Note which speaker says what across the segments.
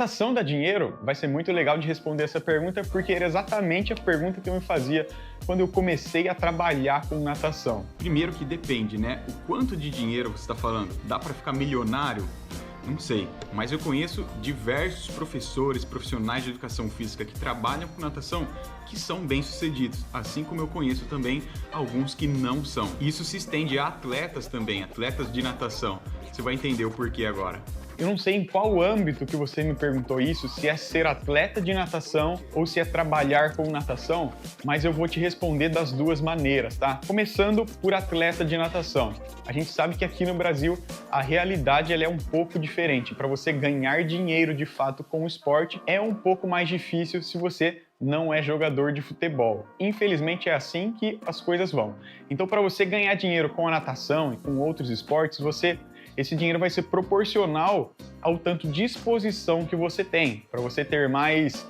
Speaker 1: Natação dá dinheiro? Vai ser muito legal de responder essa pergunta, porque era exatamente a pergunta que eu me fazia quando eu comecei a trabalhar com natação.
Speaker 2: Primeiro que depende, né? O quanto de dinheiro você está falando? Dá para ficar milionário? Não sei, mas eu conheço diversos professores, profissionais de educação física que trabalham com natação que são bem-sucedidos, assim como eu conheço também alguns que não são. Isso se estende a atletas também, atletas de natação. Você vai entender o porquê agora.
Speaker 1: Eu não sei em qual âmbito que você me perguntou isso, se é ser atleta de natação ou se é trabalhar com natação, mas eu vou te responder das duas maneiras, tá? Começando por atleta de natação. A gente sabe que aqui no Brasil a realidade ela é um pouco diferente. Para você ganhar dinheiro de fato com o esporte é um pouco mais difícil se você não é jogador de futebol. Infelizmente é assim que as coisas vão. Então, para você ganhar dinheiro com a natação e com outros esportes, esse dinheiro vai ser proporcional ao tanto de exposição que você tem, para você ter mais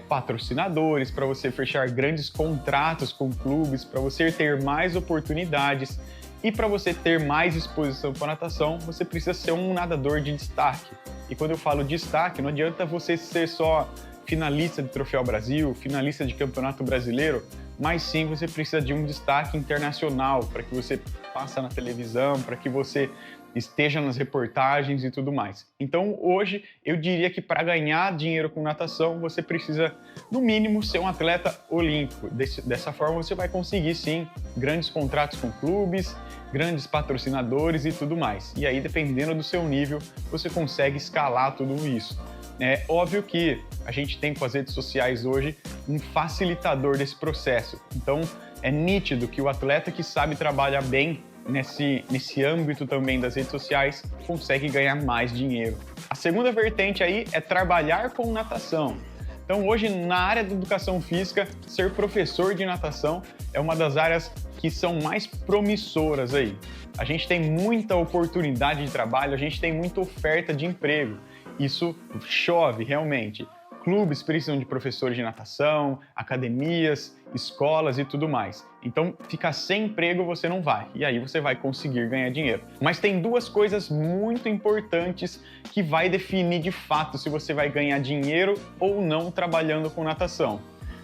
Speaker 1: patrocinadores, para você fechar grandes contratos com clubes, para você ter mais oportunidades e para você ter mais exposição com a natação, você precisa ser um nadador de destaque. E quando eu falo destaque, não adianta você ser só finalista de Troféu Brasil, finalista de Campeonato Brasileiro, mas sim você precisa de um destaque internacional para que você passe na televisão, para que você esteja nas reportagens e tudo mais. Então, hoje, eu diria que para ganhar dinheiro com natação, você precisa, no mínimo, ser um atleta olímpico. Dessa forma, você vai conseguir, sim, grandes contratos com clubes, grandes patrocinadores e tudo mais. E aí, dependendo do seu nível, você consegue escalar tudo isso. É óbvio que a gente tem com as redes sociais hoje um facilitador desse processo. Então, é nítido que o atleta que sabe trabalhar bem nesse âmbito também das redes sociais, consegue ganhar mais dinheiro. A segunda vertente aí é trabalhar com natação. Então hoje, na área da educação física, ser professor de natação é uma das áreas que são mais promissoras aí. A gente tem muita oportunidade de trabalho, a gente tem muita oferta de emprego. Isso chove realmente. Clubes precisam de professores de natação, academias, escolas e tudo mais. Então, ficar sem emprego você não vai, e aí você vai conseguir ganhar dinheiro. Mas tem duas coisas muito importantes que vai definir de fato se você vai ganhar dinheiro ou não trabalhando com natação.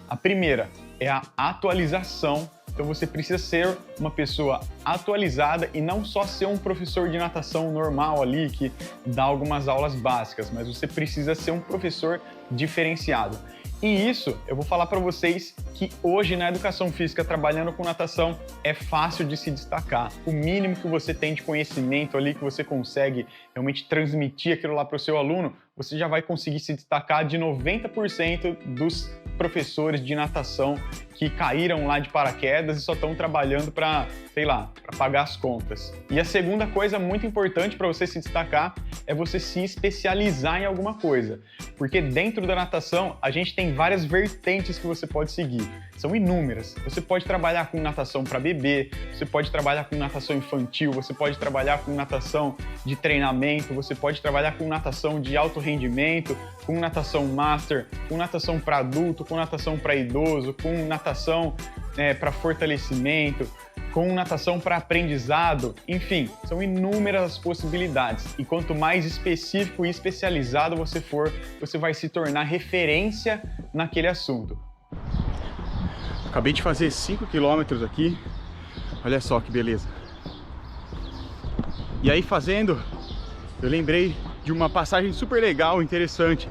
Speaker 1: A primeira é a atualização. Então você precisa ser uma pessoa atualizada e não só ser um professor de natação normal ali que dá algumas aulas básicas, mas você precisa ser um professor diferenciado. E isso, eu vou falar para vocês que hoje na educação física, trabalhando com natação, é fácil de se destacar. O mínimo que você tem de conhecimento ali, que você consegue realmente transmitir aquilo lá para o seu aluno, você já vai conseguir se destacar de 90% dos professores de natação que caíram lá de paraquedas e só estão trabalhando para, sei lá, para pagar as contas. E a segunda coisa muito importante para você se destacar é você se especializar em alguma coisa. Porque dentro da natação, a gente tem várias vertentes que você pode seguir. São inúmeras. Você pode trabalhar com natação para bebê, você pode trabalhar com natação infantil, você pode trabalhar com natação de treinamento, você pode trabalhar com natação de alto rendimento, com natação master, com natação para adulto, com natação para idoso, com natação para fortalecimento, com natação para aprendizado, enfim, são inúmeras as possibilidades. E quanto mais específico e especializado você for, você vai se tornar referência naquele assunto.
Speaker 2: Acabei de fazer 5 km aqui, olha só que beleza. E aí fazendo, eu lembrei de uma passagem super legal, interessante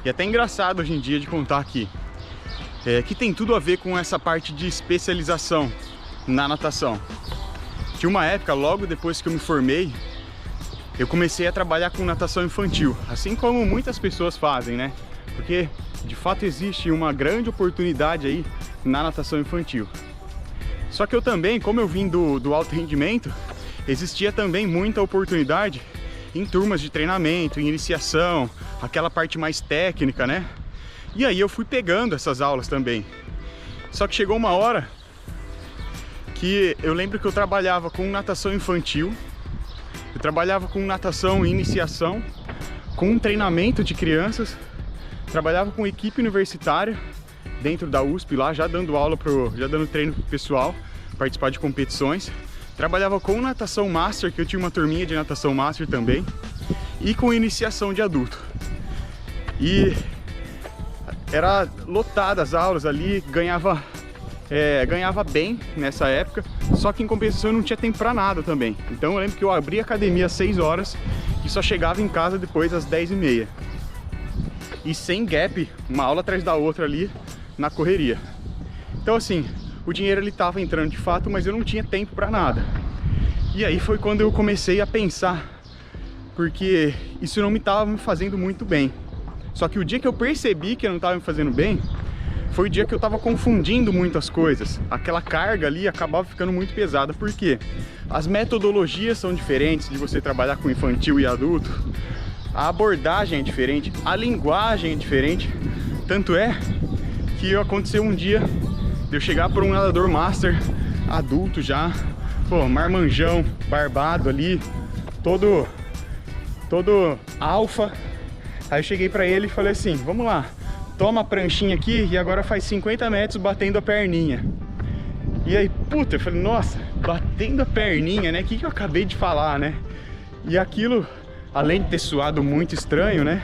Speaker 2: e até engraçado hoje em dia de contar aqui, que tem tudo a ver com essa parte de especialização na natação. Tinha uma época, logo depois que eu me formei, eu comecei a trabalhar com natação infantil, assim como muitas pessoas fazem, né? Porque de fato existe uma grande oportunidade aí na natação infantil. Só que eu também, como eu vim do alto rendimento, existia também muita oportunidade em turmas de treinamento, em iniciação, aquela parte mais técnica, né? E aí eu fui pegando essas aulas também. Só que chegou uma hora que eu lembro que eu trabalhava com natação infantil, eu trabalhava com natação iniciação, com treinamento de crianças, trabalhava com equipe universitária dentro da USP lá, já dando aula, já dando treino pro pessoal, participar de competições. Trabalhava com natação master, que eu tinha uma turminha de natação master também, e com iniciação de adulto. E era lotada as aulas ali, ganhava bem nessa época, só que em compensação eu não tinha tempo para nada também. Então eu lembro que eu abri a academia às 6 horas e só chegava em casa depois às 10h30. E sem gap, uma aula atrás da outra ali na correria. Então assim, o dinheiro ele estava entrando de fato, mas eu não tinha tempo para nada. E aí foi quando eu comecei a pensar, porque isso não me estava me fazendo muito bem. Só que o dia que eu percebi que eu não estava me fazendo bem, foi o dia que eu estava confundindo muitas coisas. Aquela carga ali acabava ficando muito pesada, porque as metodologias são diferentes de você trabalhar com infantil e adulto, a abordagem é diferente, a linguagem é diferente. Tanto é que aconteceu um dia de eu chegar para um nadador master adulto já, pô, marmanjão, barbado ali, todo alfa. Aí eu cheguei pra ele e falei assim, vamos lá, toma a pranchinha aqui e agora faz 50 metros batendo a perninha. E aí, puta, eu falei, nossa, batendo a perninha, né? O que eu acabei de falar, né? E aquilo, além de ter suado muito estranho, né?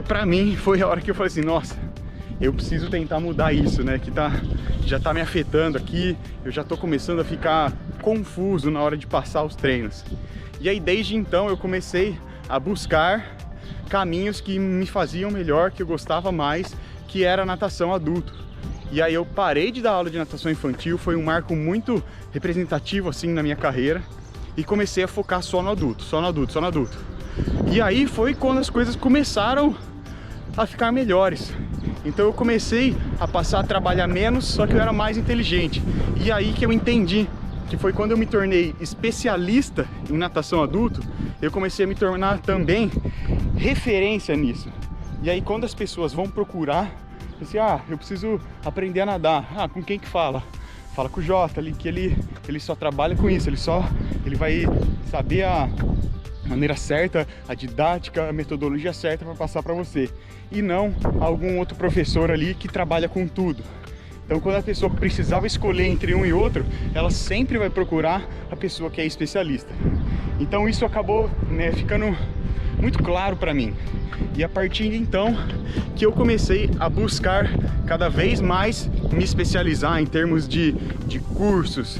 Speaker 2: Pra mim, foi a hora que eu falei assim, nossa, eu preciso tentar mudar isso, né? Que já tá me afetando aqui, eu já tô começando a ficar confuso na hora de passar os treinos. E aí, desde então, eu comecei a buscar caminhos que me faziam melhor, que eu gostava mais, que era a natação adulto. E aí eu parei de dar aula de natação infantil, foi um marco muito representativo assim na minha carreira, e comecei a focar só no adulto, só no adulto, só no adulto. E aí foi quando as coisas começaram a ficar melhores. Então eu comecei a passar a trabalhar menos, só que eu era mais inteligente. E aí que eu entendi que foi quando eu me tornei especialista em natação adulto, eu comecei a me tornar também referência nisso. E aí quando as pessoas vão procurar, assim, eu preciso aprender a nadar. Com quem que fala? Fala com o Jota ali, que ele só trabalha com isso, ele vai saber a maneira certa, a didática, a metodologia certa para passar para você. E não algum outro professor ali que trabalha com tudo. Então, quando a pessoa precisava escolher entre um e outro, ela sempre vai procurar a pessoa que é especialista. Então, isso acabou, né, ficando muito claro para mim. E a partir de então que eu comecei a buscar cada vez mais me especializar em termos de cursos,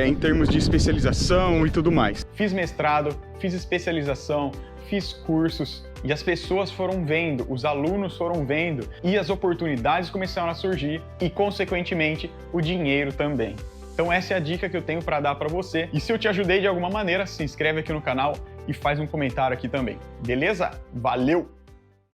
Speaker 2: em termos de especialização e tudo mais.
Speaker 1: Fiz mestrado, fiz especialização, fiz cursos e as pessoas foram vendo, os alunos foram vendo e as oportunidades começaram a surgir e, consequentemente, o dinheiro também. Então essa é a dica que eu tenho para dar para você. E se eu te ajudei de alguma maneira, se inscreve aqui no canal e faz um comentário aqui também. Beleza? Valeu!